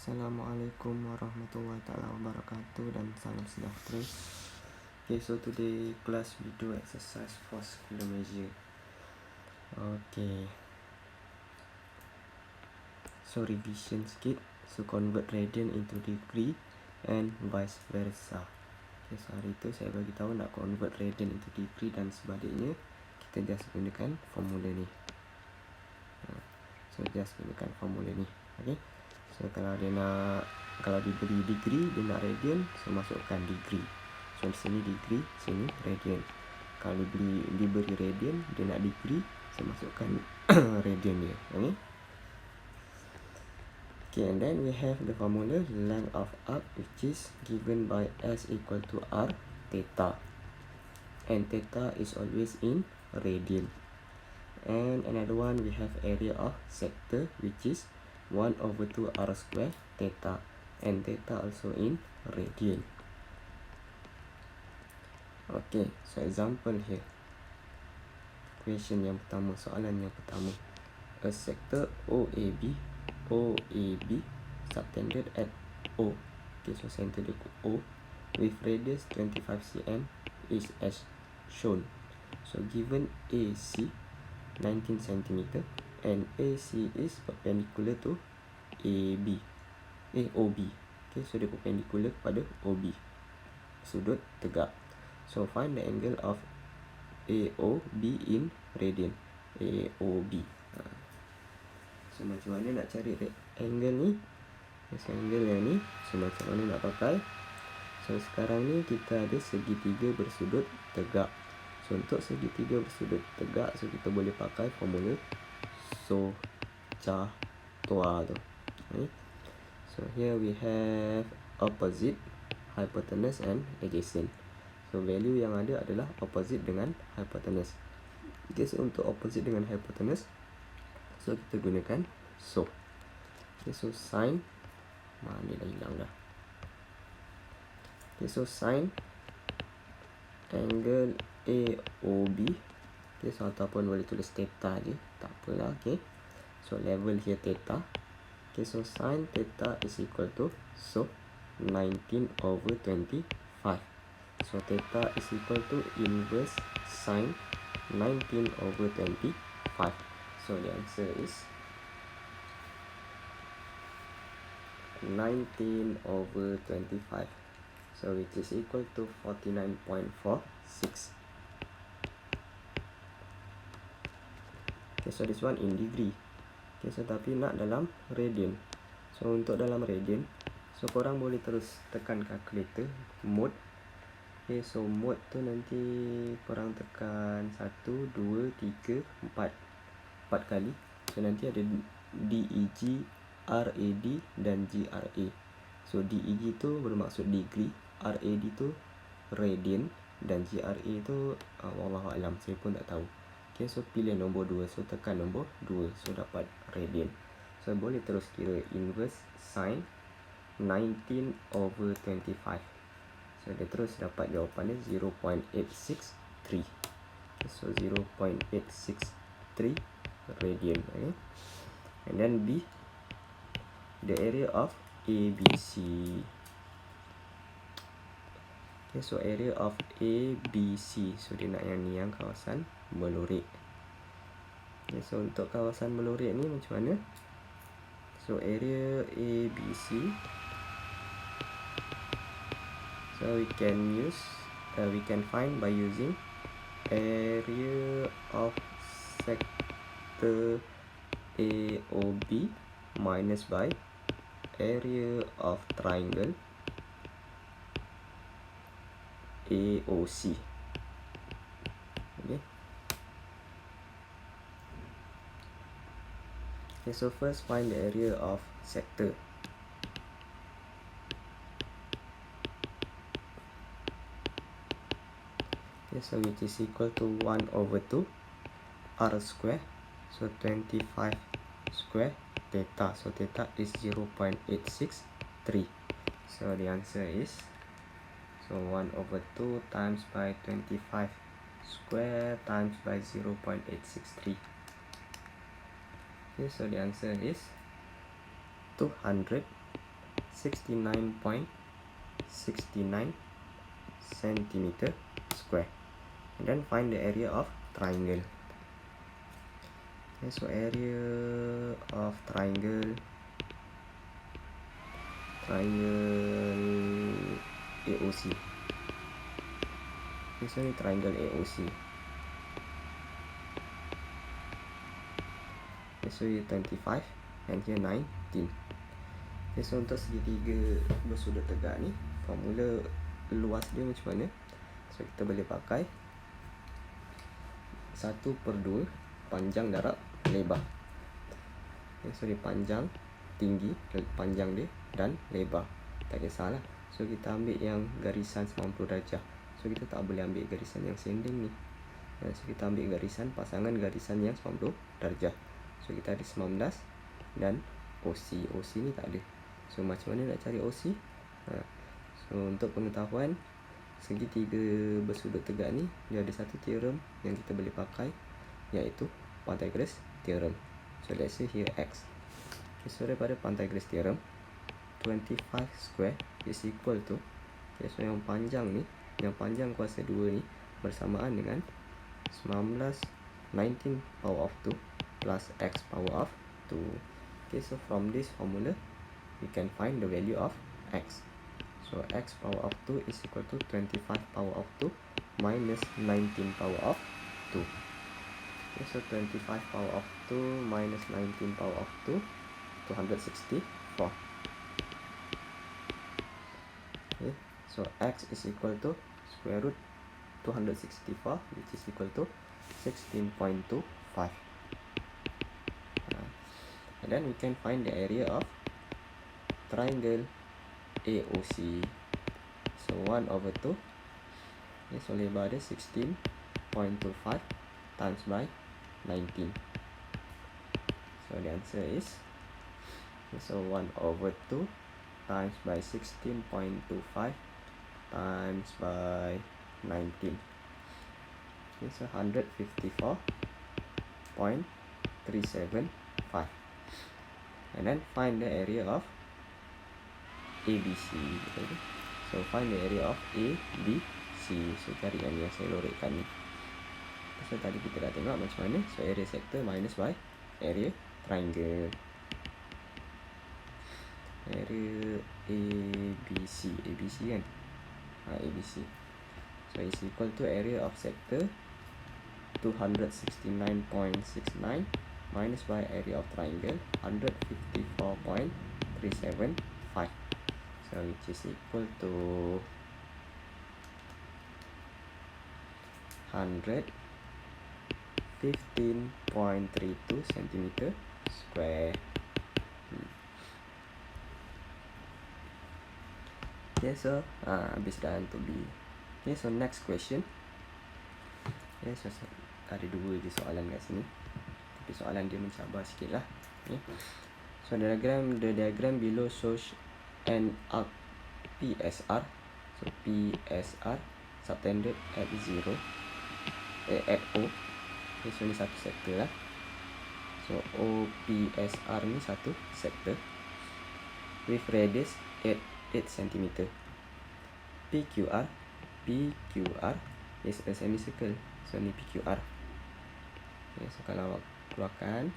Assalamualaikum warahmatullahi taala wabarakatuh dan salam sejahtera. Okay, so today class we do exercise for scalar measure. Okay, so revision sikit. So convert radian into degree and vice versa. Okay, so hari itu saya bagi tahu nak convert radian into degree dan sebaliknya. Kita just gunakan formula ni. So just gunakan formula ni. Okay, so kalau diberi degree dia nak radian, so masukkan degree. So di sini degree, sini radian. Kalau diberi radian dia nak degree, so masukkan radian dia. Okay, and then we have the formula length of arc, which is given by S equal to R theta, and theta is always in radian. And another one, we have area of sector, which is 1/2 R square theta, and theta also in radian. Okay, so example here. Question yang pertama, soalan yang pertama. A sector OAB subtended at O. Okay, so center dia O with radius 25 cm is as shown. So given AC 19 cm and AC is perpendicular to OB. Okay, so dia perpendicular kepada OB, sudut tegak. So find the angle of AOB in radian. AOB. So macam mana nak cari angle ni? So angle yang ni, so macam mana nak pakai? So sekarang ni kita ada segitiga bersudut tegak. So untuk segitiga bersudut tegak, so kita boleh pakai formula So Cha Tua tu. Okay. So here we have opposite, hypotenuse and adjacent. So value yang ada adalah opposite dengan hypotenuse. Okay, so untuk opposite dengan hypotenuse, so kita gunakan So. Okay, so sin, ni dah hilang dah. Okay, so sin angle AOB. Okay, so ataupun boleh tulis theta je, tak apalah. Okay, so level here theta. Okay, so sin theta is equal to 19/25. So theta is equal to inverse sin 19/25. So the answer is 19/25. So which is equal to 49.46. Okay, so this one in degree. Okay, so tapi nak dalam radian. So untuk dalam radian, so korang boleh terus tekan calculator mode. Okay, so mode tu nanti korang tekan 1, 2, 3, 4 kali. So nanti ada DEG, RAD dan GRA. So DEG tu bermaksud degree, RAD tu radian, dan GRA tu wallahualam, saya pun tak tahu. Okay, so pilih nombor 2. So tekan nombor 2, so dapat radian. So boleh terus kira inverse sin 19/25. So dia terus dapat jawapannya 0.863. Okay, so 0.863 radian. Okay. And then B, the area of ABC. Okay, so area of ABC, so dia nak yang ni, yang kawasan melurik. Okay, so untuk kawasan melurik ni macam mana? So area ABC, so we can find by using area of sector AOB minus by area of triangle AOC. Okay. Okay, so first find the area of sector. Okay, so which is equal to 1/2 R square. So 25 square theta. So theta is 0.863. So the answer is, so 1/2 times by 25 square times by 0.863. Okay, so the answer is 200 69.69 centimeter square. And then find the area of triangle. Okay, so area of triangle AOC. This one is triangle AOC. Okay, so here 25 and here 19. Okay, so untuk segitiga bersudut tegak ni, formula luas dia macam mana? So kita boleh pakai 1/2 panjang darab lebar. Okay, so dia panjang, tinggi, panjang dia dan lebar, tak kisahlah. So kita ambil yang garisan 90 darjah. So kita tak boleh ambil garisan yang sending ni. So kita ambil garisan pasangan garisan yang 90 darjah. So kita ada 19 dan OC. OC ni tak ada. So macam mana nak cari OC? So untuk pengetahuan, segitiga bersudut tegak ni dia ada satu teorem yang kita boleh pakai, iaitu Pythagoras theorem. So let's say here X. Okay, so daripada Pythagoras theorem, 25 square is equal to, okay, so yang panjang ni, yang panjang kuasa 2 ni bersamaan dengan 19 power of 2 plus X power of 2. Okay, so from this formula we can find the value of X. So X power of 2 is equal to 25 power of 2 minus 19 power of 2. Okay, so 25 power of 2 minus 19 power of 2, 264. Okay, so X is equal to square root 264, which is equal to 16.25. And then we can find the area of triangle AOC. So 1/2. Okay, so lebar dia 16.25 times by 19. So the answer is, okay, so 1/2 times by 16.25 times by 19. Okay, so 154.375. And then find the area of ABC. Okay. So find the area of ABC. So cari yang saya lorekkan ni. So tadi kita dah tengok macam mana. So area sector minus by area triangle. Area ABC. ABC kan? ABC. So is equal to area of sector 269.69 minus by area of triangle 154.375. So which is equal to 115.32 centimeter square. Okay, so habis dah untuk B. Okay, so next question. Okay, so ada dua je soalan kat sini, tapi soalan dia mencabar sikit lah. Okay. So the diagram below shows an arc PSR. So PSR subtended at 0 at O. Okay, so ni satu sektor lah. So OPSR ni satu sektor with radius 8 cm. PQR is a semicircle. So ni PQR. Okay, so kalau awak keluarkan,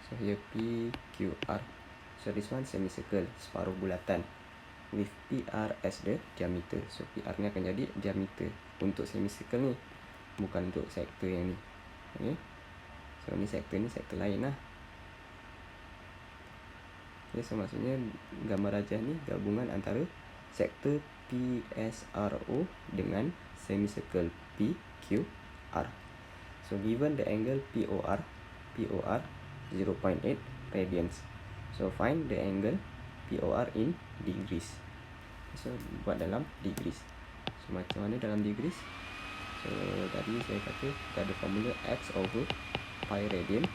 so here PQR. So this one semicircle, separuh bulatan, with PR as the diameter. So PR ni akan jadi diameter untuk semicircle ni, bukan untuk sektor yang ni. Okay. So ni sektor lain lah. Okay, so maksudnya gambar rajah ni gabungan antara sektor PSRO dengan semicircle PQR. So given the angle POR 0.8 radians. So find the angle POR in degrees. So buat dalam degrees. So macam mana dalam degrees? So tadi saya kata kita ada formula X over pi radian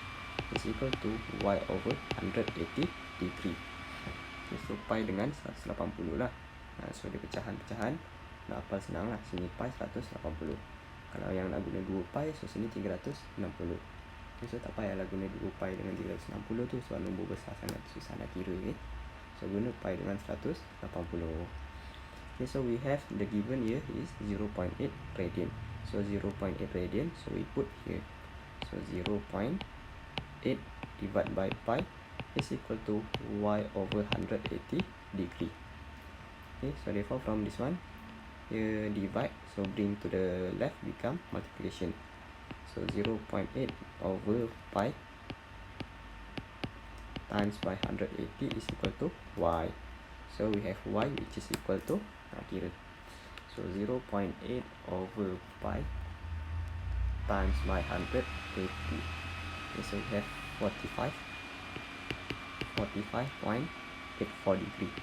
is equal to Y over 180 degree. Okay, so pi dengan 180 lah. So dia pecahan-pecahan, nak hafal senang lah. Sini pi 180. Kalau yang nak guna 2 pi, so sini 360. So tak payahlah guna 2 pi dengan 360 tu, sebab nombor besar sangat susah nak kira. Okay, so guna pi dengan 180. Okay, so we have the given here is 0.8 radian. So 0.8 radian, so we put here. So 0.8 divided by pi is equal to y over 180 degree. Okay, so therefore from this one, here divide, so bring to the left, become multiplication. So 0.8 over pi times by 180 is equal to y. So we have y which is equal to, kira. So 0.8 over pi times by 180. Okay, so we have 45.84 degree.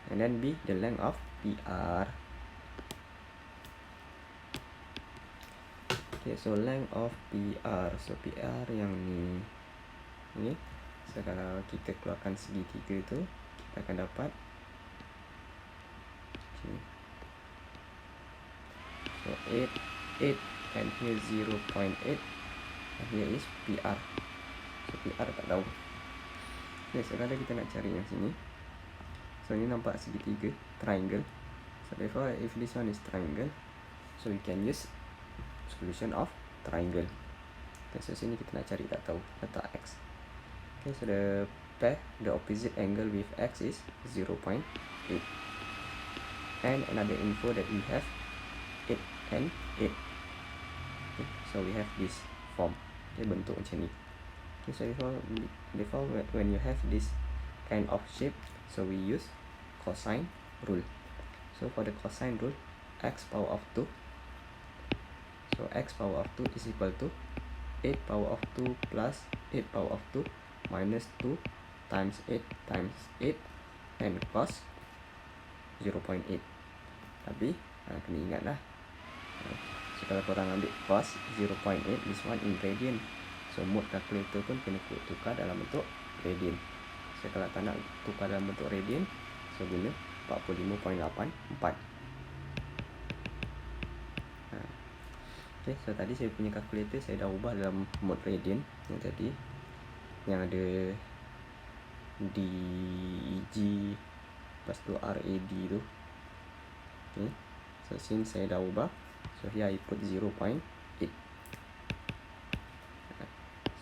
And then B, the length of PR. Okay, so length of PR. So PR yang ni. So kalau kita keluarkan segitiga tu, kita akan dapat, okay, so 8 and here 0.8 and here is PR. So PR tak tahu. Okay, so kalau kita nak cari yang sini, so ni nampak segitiga, triangle. So therefore if this one is triangle, so we can use solution of triangle. Okay, so sini kita nak cari tak tahu, letak X. Okay, so the pair, the opposite angle with X is 0.8. And another info that we have 8 and 8. Okay, so we have this form. Okay, bentuk macam ni. Okay, so therefore when you have this kind of shape, so we use cosine rule. So for the cosine rule, x power of 2. So x power of 2 is equal to 8 power of 2 plus 8 power of 2 minus 2 times 8 times 8 and cos 0.8. Tapi kena ingat lah, so kalau korang ambil cos 0.8, this one in radian. So mode calculator pun kena tukar dalam bentuk radian. So kalau tak nak tukar dalam bentuk radian, so guna 45.84. Okay, so tadi saya punya calculator saya dah ubah dalam mode radian yang tadi, yang ada DEG lepas tu RAD tu. Okay, so since saya dah ubah, so here I put 0.8.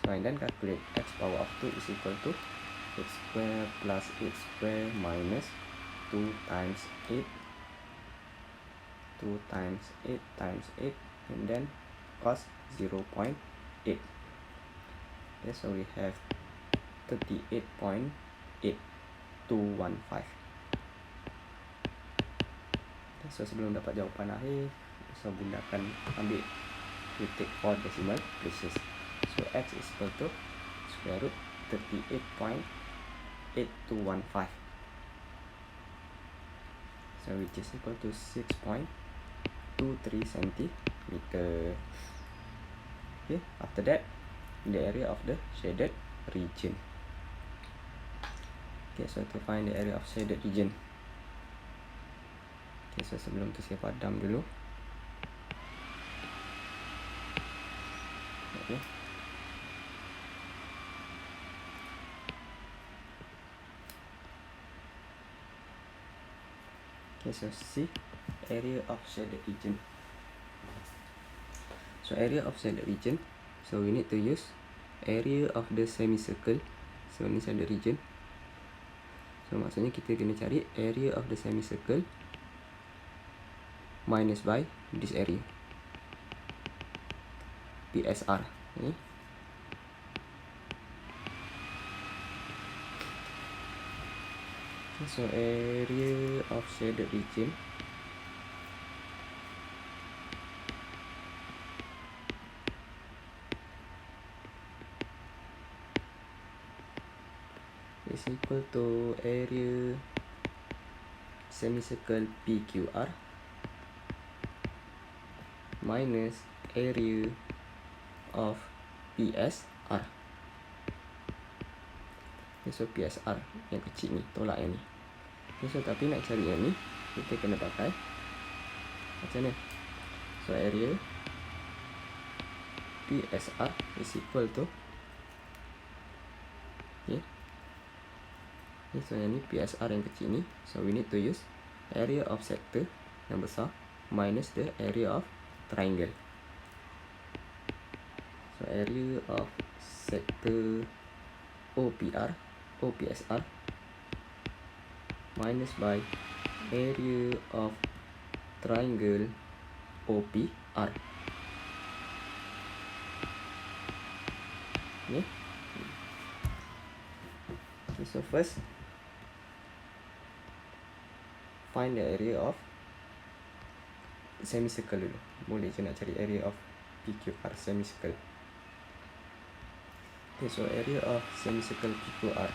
So and then calculate x power of 2 is equal to x square plus x square minus 2 times 8 times 8 and then cos 0.8. Okay, so we have 38.8215. Okay, so sebelum dapat jawapan akhir, so bunda akan ambil, we take 4 decimal places. So x is equal to square root 38.8215. So which is equal to 6.23 centimeter. Okay, after that, the area of the shaded region. Okay, so to find the area of shaded region. Okay, so sebelum tu saya padam dulu. Okay. Okay, so see area of shaded region. So area of shaded region, so we need to use area of the semicircle. So ni shaded region. So maksudnya kita kena cari area of the semicircle minus by this area, PSR. Okay. So area of shaded region is equal to area semicircle PQR minus area of PSR. Okay, so PSR yang kecil ni, tolak yang ni. Okay, so tapi nak cari yang ni, kita kena pakai macam ni. So area PSR is equal to okay. So yang ni PSR yang kecil ni, so we need to use area of sector yang besar minus the area of triangle. So area of sector OPSR minus by area of triangle OPR. Okay. So first find the area of semicircle dulu. Boleh je nak cari area of PQR semicircle. Okay, so area of semicircle PQR.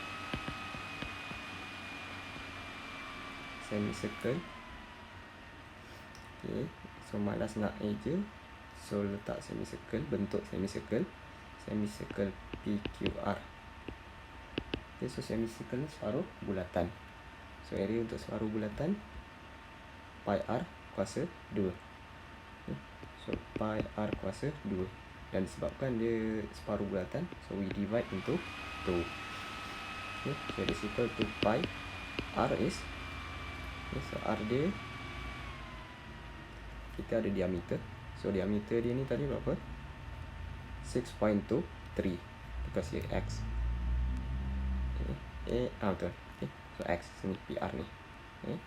Semicircle. Okay, so malas nak je, so letak semicircle, bentuk semicircle. Semicircle PQR. Okay, so semicircle ni separuh bulatan. So area untuk separuh bulatan pi r kuasa 2. Okay, so pi r kuasa 2. Dan disebabkan dia separuh bulatan, so we divide into 2. Okay, so this equal to pi r is okay, so r dia kita ada diameter. So diameter dia ni tadi berapa? 6.23 because here x. Okay, betul. Okay, so x sini PR ni. Okay.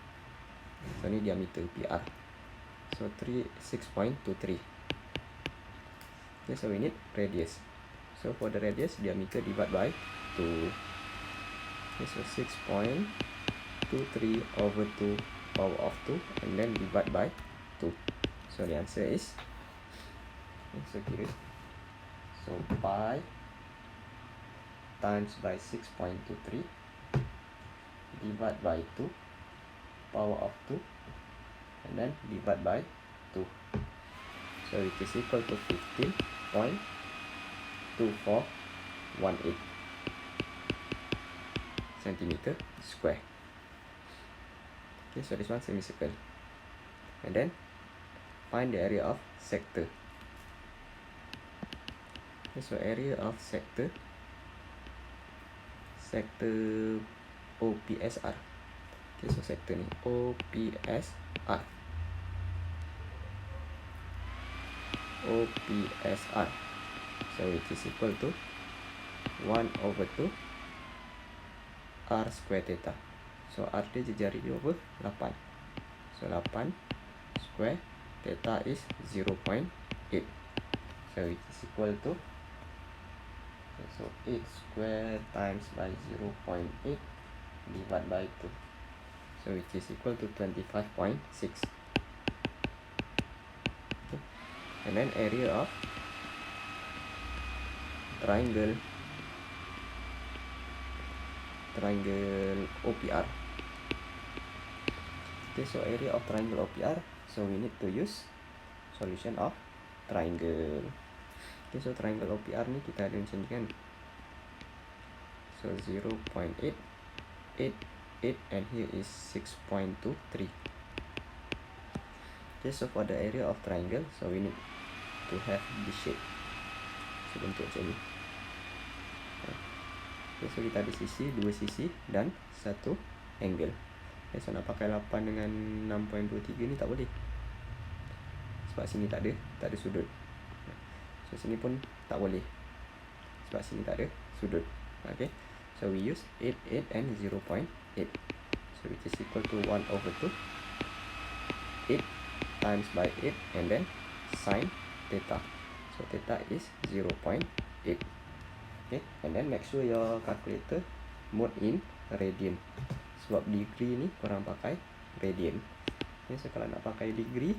So ni diameter PR. So 6.23. Okay, so we need radius. So for the radius, diameter divide by 2. Okay, so 6.23 over 2 power of 2 and then divide by 2. So the answer is okay, so kira so pi times by 6.23 divide by 2 power of 2 and then divide by 2. So it is equal to 15.2418 centimeter square. Okay, so this one semicircle. And then find the area of sector. Okay, so area of sector OPSR. Okay, so sector ni OPSR. So it is equal to 1/2 r square theta. So r dia jari dia berapa? 8. So 8 square theta is 0.8. So it is equal to so 8 square times by 0.8 divided by 2. So it is equal to 25.6. Okay. And then area of triangle OPR. Okay, so area of triangle OPR, so we need to use solution of triangle. Okay, so triangle OPR ni kita ada macam ni kan. So 0.888 and here is 6.23. Okay, so for the area of triangle, so we need to have this shape. So bentuk macam ni. Okay, so kita ada sisi, 2 sisi dan 1 angle. Okay, so nak pakai 8 dengan 6.23 ni tak boleh. Sebab sini tak ada sudut. So sini pun tak boleh. Sebab sini tak ada sudut. Okay. So we use 8, 8 and 0.8. So which is equal to 1/2 8 times by 8 and then sine theta. So theta is 0.8. Okay. And then make sure your calculator mode in radian. Sebab degree ni korang pakai radian. Okay. So kalau nak pakai degree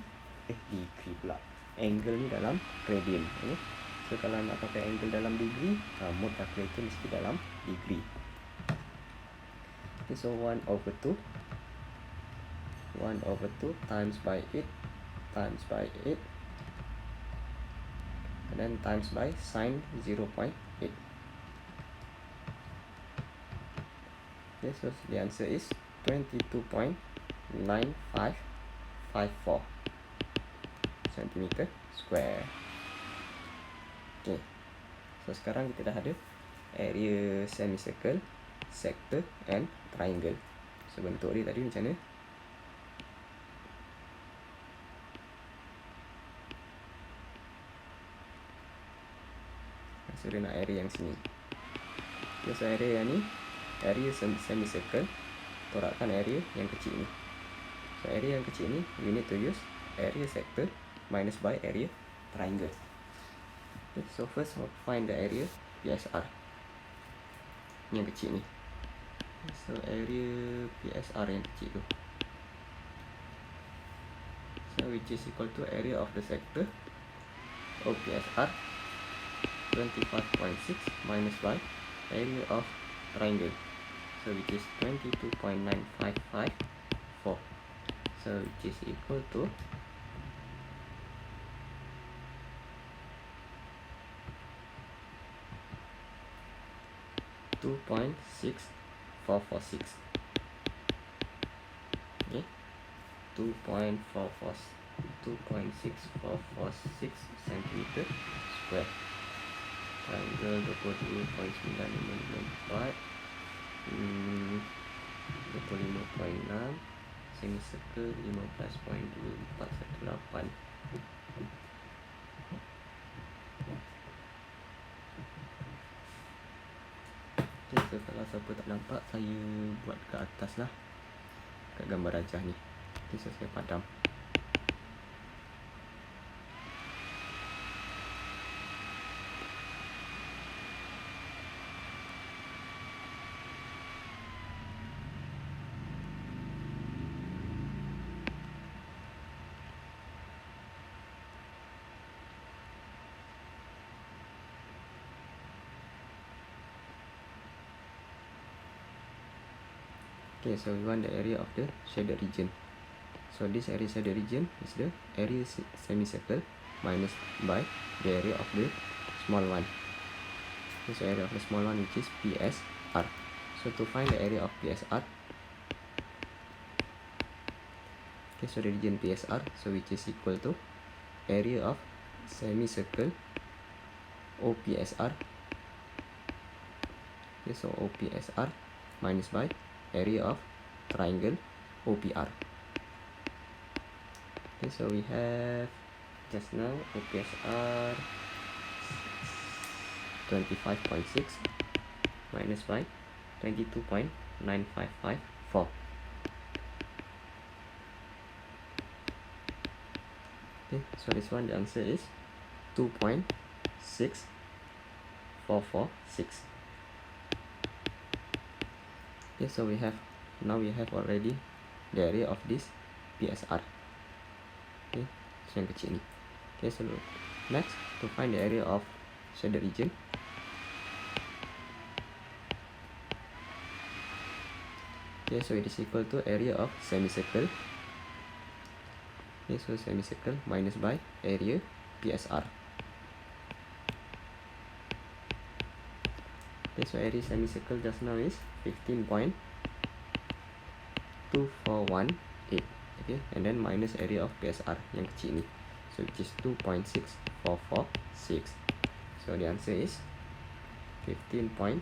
pula, angle ni dalam radian. Okay. So kalau nak pakai angle dalam degree, mode calculator mesti dalam degree. Okay, so 1/2 times by 8 times by 8 and then times by sine 0.8. Okay, so the answer is 22.9554 centimeter square. Okay, so sekarang kita dah ada area semicircle, sector and triangle. So bentuk dia tadi macam mana? So dia nak area yang sini. Okay, so area yang ni, area semicircle, torakkan area yang kecil ni. So area yang kecil ni, you need to use area sector minus by area triangle. Okay, so first find the area PSR yang kecil ni. So area PSR yang kecil tu, so which is equal to area of the sector OPSR 25.6 minus by area of triangle, so which is 22.9554, so which is equal to 2.6446. Okay, 2.6446 centimeter square. Triangle 22.954, 25.6, semicircle 15.2418. Okay, so kalau siapa tak nampak, saya buat ke atas lah, kat gambar rajah ni. Okay, so saya padam. Okay, so we want the area of the shaded region. So this area shaded region is the area semicircle minus by the area of the small one. This area of the small one, which is PSR. So to find the area of PSR, okay, so the region PSR, so which is equal to area of semicircle OPSR. Okay, so OPSR minus by area of triangle OPR. Okay, so we have just now OPSR 25.6 minus by 22.9554. Okay, so this one, the answer is 2.6446. Okay, so we have already the area of this PSR. Okay, so yang kecil ni. Okay, so next to find the area of shaded region. Okay, so it is equal to area of semicircle. Okay, so semicircle minus by area PSR. Okay, so area semicircle just now is 15.2418. Okay, and then minus area of PSR yang kecil ni, so which is 2.6446. So the answer is 15.2418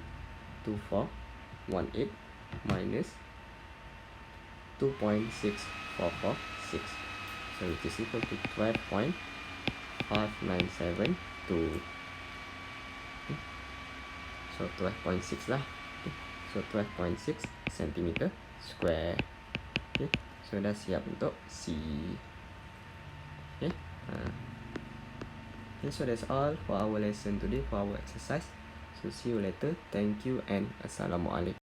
minus 2.6446, so which is equal to 12.5972. Okay, so 12.6 lah. Okay, so 12.6 cm square. Okay, so dah siap untuk C. Okay, okay, so that's all for our lesson today, for our exercise. So see you later. Thank you and Assalamualaikum.